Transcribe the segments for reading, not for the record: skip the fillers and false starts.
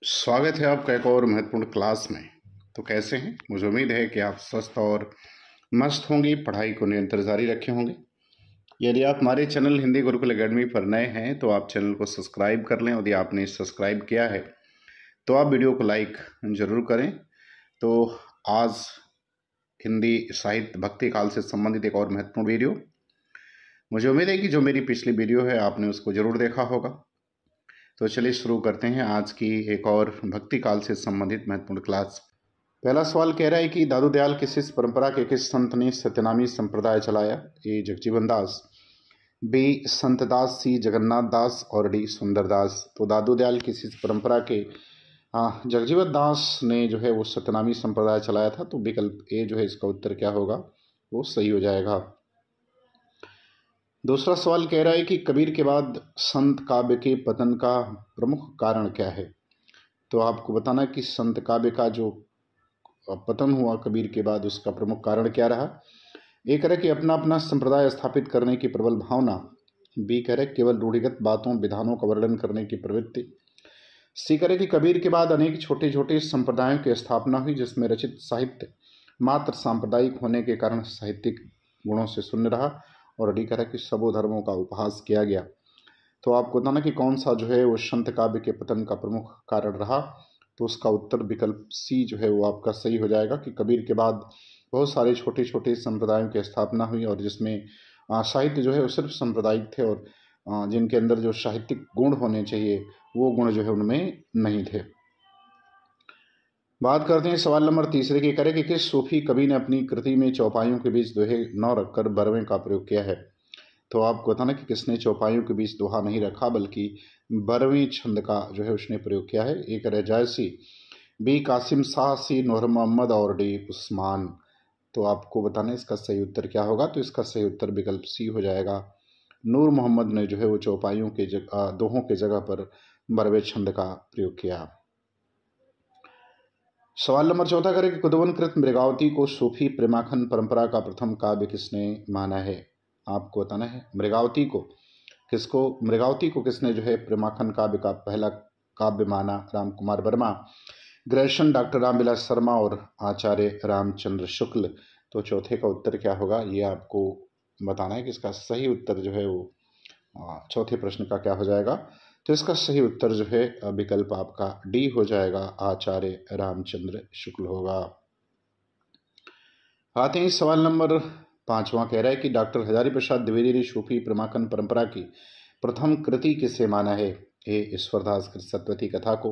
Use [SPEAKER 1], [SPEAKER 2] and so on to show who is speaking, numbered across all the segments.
[SPEAKER 1] स्वागत है आपका एक और महत्वपूर्ण क्लास में। तो कैसे हैं? मुझे उम्मीद है कि आप स्वस्थ और मस्त होंगे, पढ़ाई को निरंतर जारी रखे होंगे। यदि आप हमारे चैनल हिंदी गुरुकुल एकेडमी पर नए हैं तो आप चैनल को सब्सक्राइब कर लें। यदि आपने सब्सक्राइब किया है तो आप वीडियो को लाइक जरूर करें। तो आज हिंदी साहित्य भक्ति काल से संबंधित एक और महत्वपूर्ण वीडियो। मुझे उम्मीद है कि जो मेरी पिछली वीडियो है आपने उसको जरूर देखा होगा। तो चलिए शुरू करते हैं आज की एक और भक्ति काल से संबंधित महत्वपूर्ण क्लास। पहला सवाल कह रहा है कि दादू दयाल किस इस परंपरा के किस संत ने सत्यनामी संप्रदाय चलाया? ए जगजीवन दास, बी संत दास, सी जगन्नाथ दास और डी सुंदर दास। तो दादू दयाल किस इस परंपरा के जगजीवन दास ने जो है वो सत्यनामी संप्रदाय चलाया था। तो विकल्प ए जो है इसका उत्तर क्या होगा, वो सही हो जाएगा। दूसरा सवाल कह रहा है कि कबीर के बाद संत काव्य के पतन का प्रमुख कारण क्या है? तो आपको बताना कि संत काव्य का जो पतन हुआ कबीर के बाद उसका प्रमुख कारण क्या रहा। ए कह रहा कि अपना अपना संप्रदाय स्थापित करने की प्रबल भावना, बी कह रहे केवल रूढ़िगत बातों विधानों का वर्णन करने की प्रवृत्ति, सी कह रहे कि कबीर के बाद अनेक छोटे छोटे संप्रदायों की स्थापना हुई जिसमें रचित साहित्य मात्र सांप्रदायिक होने के कारण साहित्यिक गुणों से शून्य रहा, और डी कह रहा कि सबो धर्मों का उपहास किया गया। तो आपको बताना कि कौन सा जो है वो संत काव्य के पतन का प्रमुख कारण रहा। तो उसका उत्तर विकल्प सी जो है वो आपका सही हो जाएगा कि कबीर के बाद बहुत सारे छोटे छोटे संप्रदायों की स्थापना हुई और जिसमें साहित्य जो है वो सिर्फ सांप्रदायिक थे और जिनके अंदर जो साहित्यिक गुण होने चाहिए वो गुण जो है उनमें नहीं थे। बात करते हैं सवाल नंबर तीसरे की। करें कि किस सूफी कवि ने अपनी कृति में चौपाइयों के बीच दोहे न रखकर बरवें का प्रयोग किया है? तो आपको बताना कि किसने चौपाइयों के बीच दोहा नहीं रखा बल्कि बरवें छंद का जो है उसने प्रयोग किया है। एक है जायसी, बी कासिम शाह, सी नूर मोहम्मद और डी उस्मान। तो आपको बताना इसका सही उत्तर क्या होगा। तो इसका सही उत्तर विकल्प सी हो जाएगा। नूर मोहम्मद ने जो है वो चौपाइयों के दोहों के जगह पर बरवे छंद का प्रयोग किया। सवाल नंबर चौथा करें कि कुदवनकृत मृगावती को सूफी प्रेमाखंड परंपरा का प्रथम काव्य किसने माना है? आपको बताना है मृगावती को किसने जो है प्रेमाखंड काव्य का पहला काव्य माना। राम कुमार वर्मा, ग्रेशन डॉक्टर रामविलास शर्मा और आचार्य रामचंद्र शुक्ल। तो चौथे का उत्तर क्या होगा ये आपको बताना है कि इसका सही उत्तर जो है वो चौथे प्रश्न का क्या हो जाएगा। तो इसका सही उत्तर जो है विकल्प आपका डी हो जाएगा, आचार्य रामचंद्र शुक्ल होगा। आते हैं सवाल नंबर पांचवा। कह रहा है कि डॉक्टर हजारी प्रसाद द्विवेदी ने सूफी प्रेमाखंड परंपरा की प्रथम कृति किसे माना है? ए ईश्वरदास कृत सत्यवती कथा को,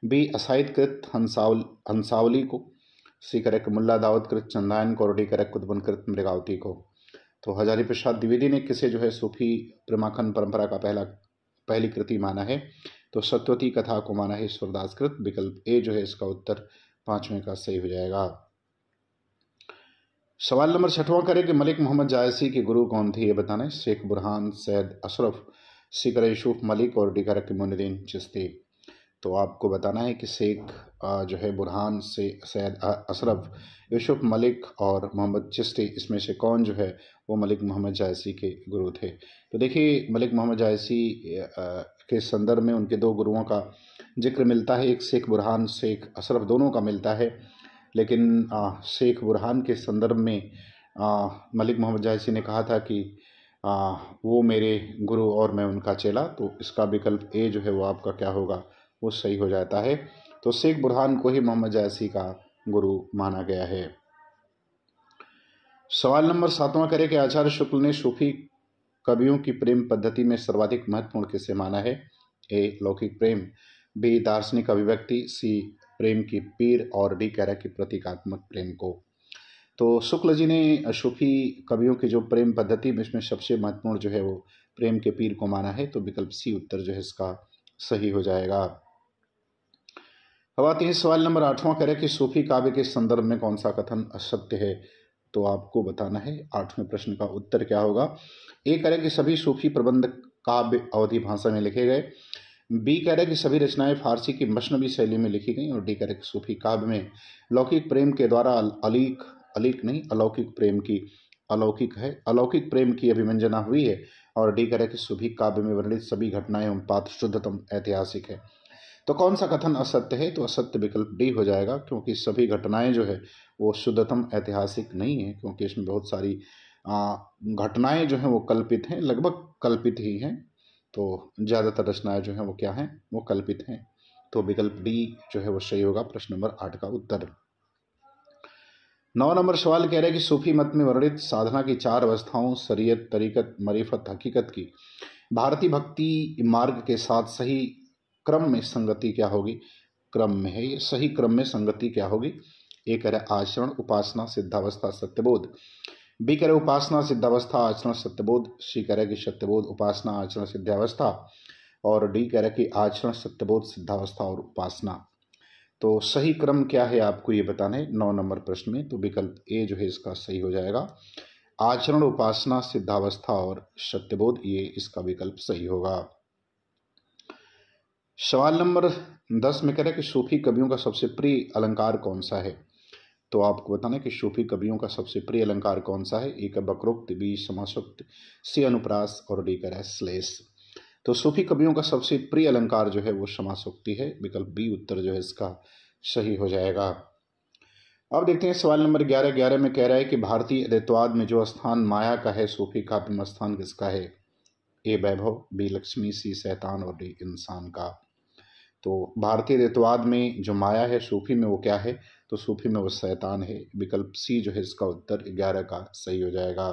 [SPEAKER 1] बी असाहित कृत हंसावली को, सी करेक्ट मुल्ला दाऊद कृत चंदायन को और डी करेक्ट कुतुबन कृत मृगावती को। तो हजारी प्रसाद द्विवेदी ने किसे जो है सूफी प्रेमाखंड परंपरा का पहली कृति माना है? तो सत्यवती कथा को माना है ईश्वरदास कृत। विकल्प ए जो है इसका उत्तर पांचवें का सही हो जाएगा। सवाल नंबर छठवां करें कि मलिक मोहम्मद जायसी के गुरु कौन थे? ये बताना है। शेख बुरहान, सैयद अशरफ, सिकर यूसुफ मलिक और डी करेक्ट मोइनुद्दीन चिश्ती। तो आपको बताना है कि शेख जो है बुरहान से सैयद अशरफ, यूसुफ मलिक और मोहम्मद चिश्ती, इसमें से कौन जो है वो मलिक मोहम्मद जायसी के गुरु थे? तो देखिए मलिक मोहम्मद जायसी के संदर्भ में उनके दो गुरुओं का जिक्र मिलता है। एक शेख बुरहान, शेख अशरफ दोनों का मिलता है, लेकिन शेख बुरहान के संदर्भ में मलिक मोहम्मद जायसी ने कहा था कि वो मेरे गुरु और मैं उनका चेला। तो इसका विकल्प ए जो है वो आपका क्या होगा, वो सही हो जाता है। तो शेख बुरहान को ही मोहम्मद जायसी का गुरु माना गया है। सवाल नंबर सातवां करें कि आचार्य शुक्ल ने सूफी कवियों की प्रेम पद्धति में सर्वाधिक महत्वपूर्ण किसे माना है? ए लौकिक प्रेम, बी दार्शनिक अभिव्यक्ति, सी प्रेम की पीर और डी कह रहा है कि प्रतीकात्मक प्रेम को। तो शुक्ल जी ने सूफी कवियों की जो प्रेम पद्धति में इसमें सबसे महत्वपूर्ण जो है वो प्रेम के पीर को माना है। तो विकल्प सी उत्तर जो है इसका सही हो जाएगा। अब आते हैं सवाल नंबर आठवां। कह रहे कि सूफी काव्य के संदर्भ में कौन सा कथन असत्य है? तो आपको बताना है आठवें प्रश्न का उत्तर क्या होगा। ए कह रहे कि सभी सूफी प्रबंध काव्य अवधी भाषा में लिखे गए, बी कह रहे कि सभी रचनाएं फारसी की मशनवी शैली में लिखी गई और डी कह रहे कि सूफी काव्य में लौकिक प्रेम के द्वारा अलौकिक प्रेम की अभिमंजना हुई है और डी कह रहे कि सूफी काव्य में वर्णित सभी घटनाएं एवं पात्र शुद्धतम ऐतिहासिक है। तो कौन सा कथन असत्य है? तो असत्य विकल्प डी हो जाएगा, क्योंकि सभी घटनाएं जो है वो शुद्धतम ऐतिहासिक नहीं है, क्योंकि इसमें बहुत सारी घटनाएं जो हैं वो कल्पित हैं, लगभग कल्पित ही हैं। तो ज़्यादातर रचनाएं जो हैं वो क्या हैं? वो कल्पित हैं। तो विकल्प डी जो है वो सही होगा प्रश्न नंबर 8 का उत्तर। 9 नंबर सवाल कह रहे हैं कि सूफी मत में वर्णित साधना की 4 अवस्थाओं शरीयत, तरीकत, मरीफत, हकीकत की भारतीय भक्ति मार्ग के साथ सही क्रम में संगति क्या होगी? क्रम में है ये, सही क्रम में संगति क्या होगी? ए कह रहे आचरण, उपासना, सिद्धावस्था, सत्यबोध। बी कह रहे उपासना, सिद्धावस्था, आचरण, सत्यबोध। सी कह रहे कि सत्यबोध, उपासना, आचरण, सिद्धावस्था। और डी कह रहे कि आचरण, सत्यबोध, सिद्धावस्था और उपासना। तो सही क्रम क्या है आपको ये बताना है 9 नंबर प्रश्न में। तो विकल्प ए जो है इसका सही हो जाएगा। आचरण, उपासना, सिद्धावस्था और सत्यबोध, ये इसका विकल्प सही होगा। सवाल नंबर 10 में कह रहे हैं कि सूफी कवियों का सबसे प्रिय अलंकार कौन सा है? तो आपको बताना है कि सूफी कवियों का सबसे प्रिय अलंकार कौन सा है? ए का वक्रोक्त, बी समासोक्त, सी अनुप्रास और डी का श्लेष। तो सूफी कवियों का सबसे प्रिय अलंकार जो है वो समासोक्ति है। विकल्प बी उत्तर जो है इसका सही हो जाएगा। अब देखते हैं सवाल नंबर 11 में कह रहा है कि भारतीय अद्वैतवाद में जो स्थान माया का है, सूफी काव्य में स्थान किसका है? ए वैभव, बी लक्ष्मी, सी शैतान और डी इंसान का। तो भारतीय अद्वैतवाद में जो माया है सूफी में वो क्या है? तो सूफी में वो शैतान है। विकल्प सी जो है इसका उत्तर 11 का सही हो जाएगा।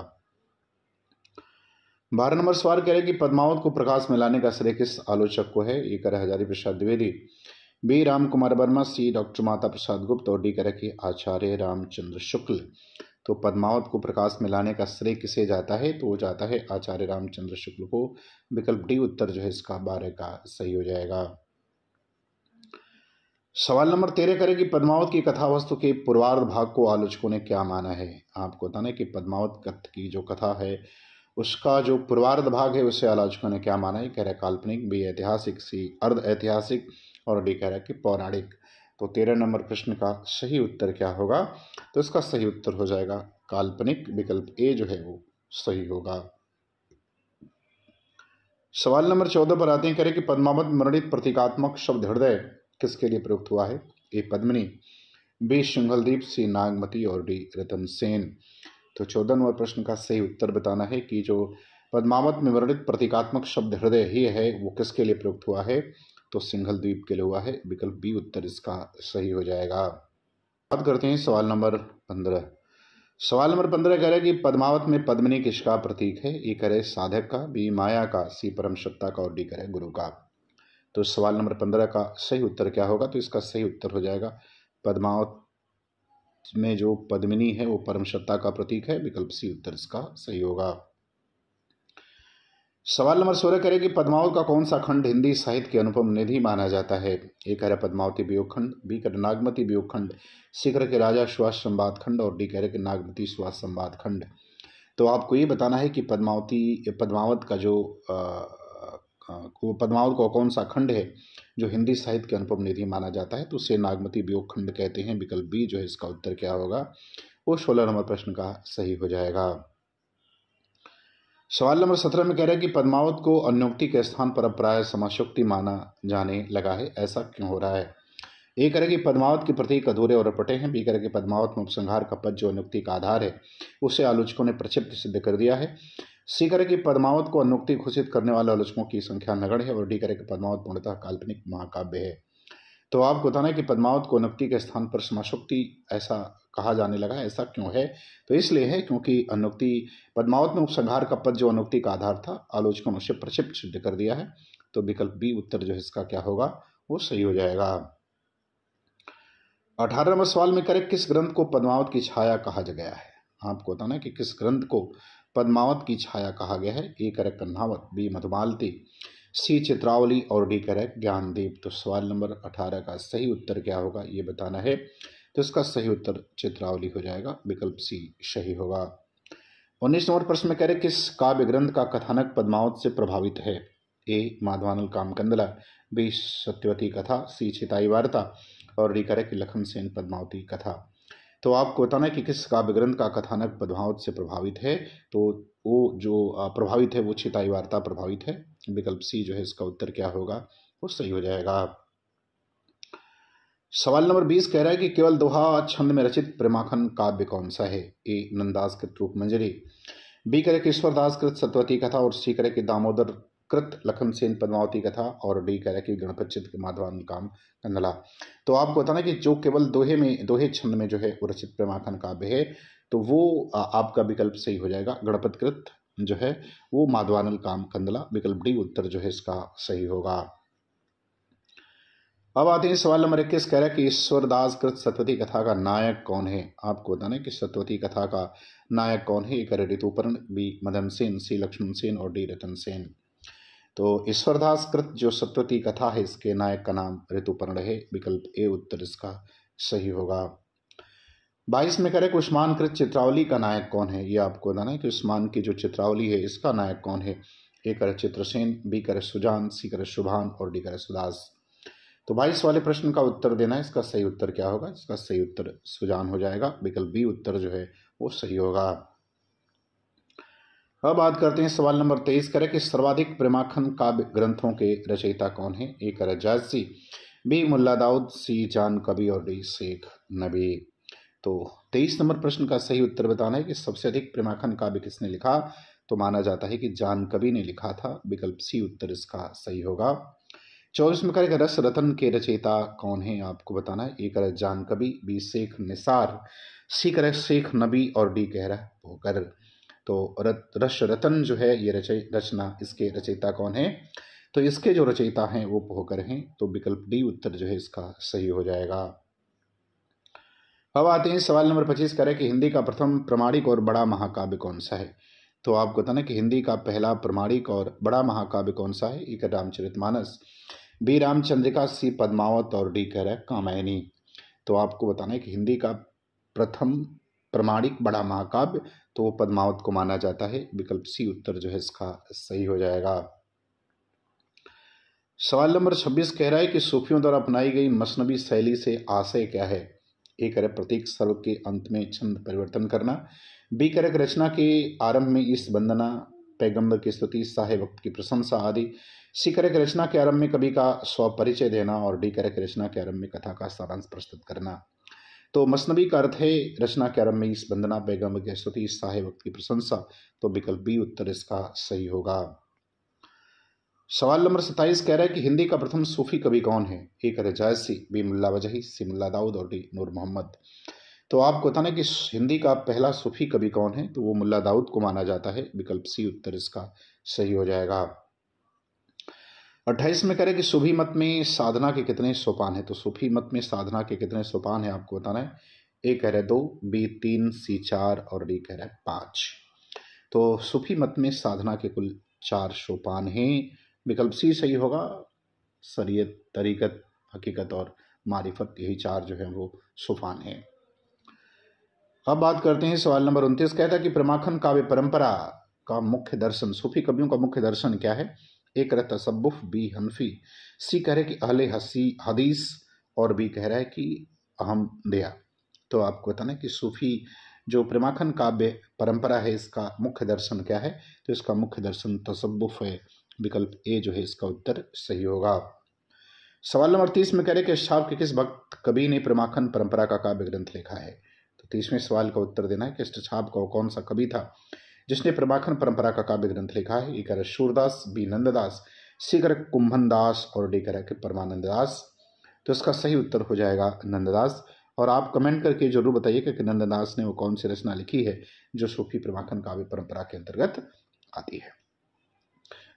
[SPEAKER 1] 12 नंबर सवाल कह रहे हैं कि पद्मावत को प्रकाश में लाने का श्रेय किस आलोचक को है? ए कह हजारी प्रसाद द्विवेदी, बी राम कुमार वर्मा, सी डॉक्टर माता प्रसाद गुप्त और डी कह रहे कि आचार्य रामचंद्र शुक्ल। तो पद्मावत को प्रकाश में लाने का श्रेय किसे जाता है? तो वो जाता है आचार्य रामचंद्र शुक्ल को। विकल्प डी उत्तर जो है इसका 12 का सही हो जाएगा। सवाल नंबर 13 करें कि पद्मावत की कथा वस्तु के पूर्वार्ध भाग को आलोचकों ने क्या माना है? आपको बताना है कि पद्मावत कथ की जो कथा है उसका जो पूर्वार्ध भाग है उसे आलोचकों ने क्या माना है? कह रहा है काल्पनिक, बी ऐतिहासिक, सी अर्ध ऐतिहासिक और डी कह रहा है कि पौराणिक। तो 13 नंबर प्रश्न का सही उत्तर क्या होगा? तो इसका सही उत्तर हो जाएगा काल्पनिक। विकल्प ए जो है वो सही होगा। सवाल नंबर 14 पर आते हैं, कह रहे कि पद्मावत में वर्णित प्रतीकात्मक शब्द हृदय किसके लिए प्रयुक्त हुआ है? ए पद्मिनी, बी सिंघलदीप, सी नागमती और डी रतन सेन। तो 14 नंबर प्रश्न का सही उत्तर बताना है कि जो पद्मावत में वर्णित प्रतीकात्मक शब्द हृदय ही है वो किसके लिए प्रयुक्त हुआ है? तो सिंघलदीप के लिए हुआ है। विकल्प बी उत्तर इसका सही हो जाएगा। बात करते हैं सवाल नंबर 15। सवाल नंबर 15 कह रहे कि पद्मावत में पद्मिनी किसका प्रतीक है? ए कह रहे साधक का, बी माया का, सी परम सत्ता का और डी कह रहे गुरु का। तो सवाल नंबर 15 का सही उत्तर क्या होगा? तो इसका सही उत्तर हो जाएगा पद्मावत में जो पद्मिनी है वो परम सत्ता का प्रतीक है। विकल्प सी उत्तर इसका सही होगा। सवाल नंबर 16 कह रहे कि पद्मावत का कौन सा खंड हिंदी साहित्य के अनुपम निधि माना जाता है? ए कह रहे पद्मावती वियोग खंड, बी कह रहे नागमती वियोग खंड, सी कह रहे के राजा सुहास संवाद खंड और डी कह रहे कि नागमती सुहास संवाद खंड। तो आपको ये बताना है कि पद्मावत का जो पद्मावत का कौन सा खंड है जो हिंदी साहित्य के अनुपम निधि माना जाता है? तो उसे नागमती वियोग खंड कहते हैं। विकल्प बी जो है इसका उत्तर क्या होगा? वो 16 नंबर प्रश्न का सही हो जाएगा। सवाल नंबर 17 में कह रहा है कि पद्मावत को अन्योक्ति के स्थान पर अब प्राय समासोक्ति माना जाने लगा है, ऐसा क्यों हो रहा है? ए कह रहे कि पद्मावत के प्रतीक अधूरे और अटपटे हैं। बी कह रहे कि पद्मावत में उपसंहार का पद जो अनुक्ति का आधार है उसे आलोचकों ने प्रक्षिप्त सिद्ध कर दिया है। सी कह रहे कि पद्मावत को अनुक्ति घोषित करने वाले आलोचकों की संख्या नगण्य है और डी कह रहे कि पद्मावत पूर्णतः काल्पनिक महाकाव्य है। तो आपको बताना है कि पद्मावत को अनुक्ति के स्थान पर समासोक्ति ऐसा कहा जाने लगा, ऐसा क्यों है? तो इसलिए है क्योंकि अनुक्ति पद्मावत में उपसंहार का पद जो अनुक्ति का आधार था आलोचकों ने उसे प्रक्षिप्त सिद्ध कर दिया है। तो विकल्प बी उत्तर जो है इसका क्या होगा? वो सही हो जाएगा। 18 नंबर सवाल में करें किस ग्रंथ को पद्मावत की छाया कहा गया है? आपको बताना है कि किस ग्रंथ को पद्मावत की छाया कहा गया है। ए करें कन्हावत, बी मधुमालती, सी चित्रावली और डी करें ज्ञानदीप। तो सवाल नंबर 18 का सही उत्तर क्या होगा ये बताना है। तो इसका सही उत्तर चित्रावली हो जाएगा। विकल्प सी सही होगा। 19 नंबर प्रश्न में कह रहे किस काव्य ग्रंथ का कथानक पद्मावत से प्रभावित है? ए माधवानल कामकंदला, बी सत्यवती कथा, सी चिताई वार्ता और डी करें कि लखन सेन पद्मावती कथा। तो आपको बताना है कि किस काव्य ग्रंथ का कथानक पद्मावत से प्रभावित है। तो वो जो प्रभावित है वो चिताई वार्ता प्रभावित है। विकल्प सी जो है इसका उत्तर क्या होगा? वो सही हो जाएगा। सवाल नंबर 20 कह रहा है कि केवल दोहा छंद में रचित प्रेमाखन काव्य कौन सा है? ए नंददास कृत रूपमंजरी, बी करे कि ईश्वरदास कृत सत्यवती कथा, और सी करे कि दामोदर कृत लखन सेन पद्मावती कथा, और डी करे कि गणपत चित्त के माधवान काम कंदला। तो आपको बताना कि जो केवल दोहे छंद में जो है वो रचित प्रेमाखन काव्य है, तो वो आपका विकल्प सही हो जाएगा। गणपत कृत जो है वो माधवानल काम कंदला, विकल्प डी उत्तर जो है इसका सही होगा। अब आते हैं सवाल नंबर 21 कह रहा है कि ईश्वरदास कृत सत्यवती कथा का नायक कौन है? आपको बताना है कि सत्यवती कथा का नायक कौन है। एक ऋतुपर्ण, बी मदन सेन, सी लक्ष्मण सेन और डी रतन सेन। तो ईश्वरदास कृत जो सत्यवती कथा है इसके नायक का नाम ऋतुपर्ण है, विकल्प ए उत्तर इसका सही होगा। 22 में कह रहे उस्मान कृत चित्रावली का नायक कौन है? ये आपको बताना है कि उस्मान की जो चित्रावली है इसका नायक कौन है। ए करे चित्रसेन, बी करे सुजान, सी करे शुभान और डी करे सुदास। तो 22 वाले प्रश्न का उत्तर देना है। इसका सही उत्तर क्या होगा? इसका सही उत्तर सुजान हो जाएगा, विकल्प बी उत्तर जो है वो सही होगा। अब बात करते हैं सवाल नंबर 23 करें कि सर्वाधिक प्रेमाखन काव्य ग्रंथों के रचयिता कौन है? ए करे जायसी, बी मुल्ला दाऊद, सी जान कबी और डी शेख नबी। तो 23 नंबर प्रश्न का सही उत्तर बताना है कि सबसे अधिक प्रेमाखन काव्य किसने लिखा? तो माना जाता है कि जान कबी ने लिखा था, विकल्प सी उत्तर इसका सही होगा। 24 में करेगा रस रतन के रचयिता कौन है? आपको बताना है। ए करे जान कबी, बी शेख निसार, सी करे शेख नबी और डी कह रहा है भोकर। तो रस रतन जो है ये रचना इसके रचयिता कौन है? तो इसके जो रचयिता हैं वो भोकर हैं, तो विकल्प डी उत्तर जो है इसका सही हो जाएगा। अब आते हैं सवाल नंबर 25 करें कि हिंदी का प्रथम प्रमाणिक और बड़ा महाकाव्य कौन सा है? तो आपको बताना कि हिंदी का पहला प्रमाणिक और बड़ा महाकाव्य कौन सा है। एक रामचरितमानस, बी रामचंद्रिका, सी पद्मावत और डी कह रहा है कामायनी। तो आपको बताना है कि हिंदी का प्रथम प्रमाणिक बड़ा महाकाव्य तो पद्मावत को माना जाता है, विकल्प सी उत्तर जो है इसका सही हो जाएगा। सवाल नंबर 26 कह रहा है कि सूफियों द्वारा अपनाई गई मसनवी शैली से आशय क्या है? ए करे प्रतीक सर्व के अंत में छंद परिवर्तन करना, बी करे रचना के आरंभ में इस वंदना, पैगंबर की स्तुति, साहे वक्त की प्रशंसा आदि, सी करे रचना के आरंभ में कवि का स्वपरिचय देना और डी करे रचना के आरंभ में कथा का सारांश प्रस्तुत करना। तो मसनवी का अर्थ है रचना के आरंभ में इस वंदना, पैगंबर की स्तुति, साहे वक्त की प्रशंसा, तो विकल्प बी उत्तर इसका सही होगा। सवाल नंबर 27 कह रहा है कि हिंदी का प्रथम सूफी कवि कौन है? ए करे जायसी, बी मुल्ला वजही, सी मुल्ला दाऊद और डी नूर मोहम्मद। तो आपको बताना है कि हिंदी का पहला सूफी कवि कौन है? तो वो मुल्ला दाऊद को माना जाता है, विकल्प सी उत्तर इसका सही हो जाएगा। 28 में कह रहे कि सूफी मत में साधना के कितने सोपान है? तो सूफी मत में साधना के कितने सोपान है आपको बताना है। ए कह रहे 2, बी 3, सी 4 और डी कह रहे 5। तो सूफी मत में साधना के कुल 4 सोपान हैं, विकल्प सी सही होगा। शरीयत, तरीकत, हकीकत और मारिफत, यही 4 जो है वो सोपान हैं। अब बात करते हैं सवाल नंबर 29 कहता है कि प्रेमाखन काव्य परंपरा का मुख्य दर्शन, सूफी कवियों का मुख्य दर्शन क्या है? ए कह रहा है तसव्वुफ, बी हनफी, सी कह रहे कि अहले हदीस और बी कह रहा है कि अहमदिया। तो आपको बताना है कि सूफी जो प्रेमाखन काव्य परंपरा है इसका मुख्य दर्शन क्या है? तो इसका मुख्य दर्शन तसव्वुफ है, विकल्प ए जो है इसका उत्तर सही होगा। सवाल नंबर 30 में कह रहे कि अष्टाव के किस भक्त कवि ने प्रेमाखन परंपरा का काव्य ग्रंथ लिखा है? तो 30वें सवाल का उत्तर देना है कि अष्टछाप का कौन सा कवि था जिसने प्रेमाखन परंपरा का काव्य ग्रंथ लिखा है। ए करे सूरदास, बी नंददास, सी करे कुंभन दास और डी करे कि परमानंद दास। तो इसका सही उत्तर हो जाएगा नंददास। और आप कमेंट करके जरूर बताइएगा कि नंददास ने वो कौन सी रचना लिखी है जो सूफी प्रेमाखन काव्य परंपरा के अंतर्गत आती है।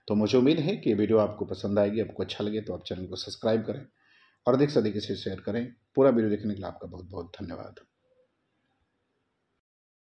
[SPEAKER 1] तो मुझे उम्मीद है कि ये वीडियो आपको पसंद आएगी। आपको अच्छा लगे तो आप चैनल को सब्सक्राइब करें और अधिक से अधिक इसे शेयर करें। पूरा वीडियो देखने के लिए आपका बहुत बहुत धन्यवाद।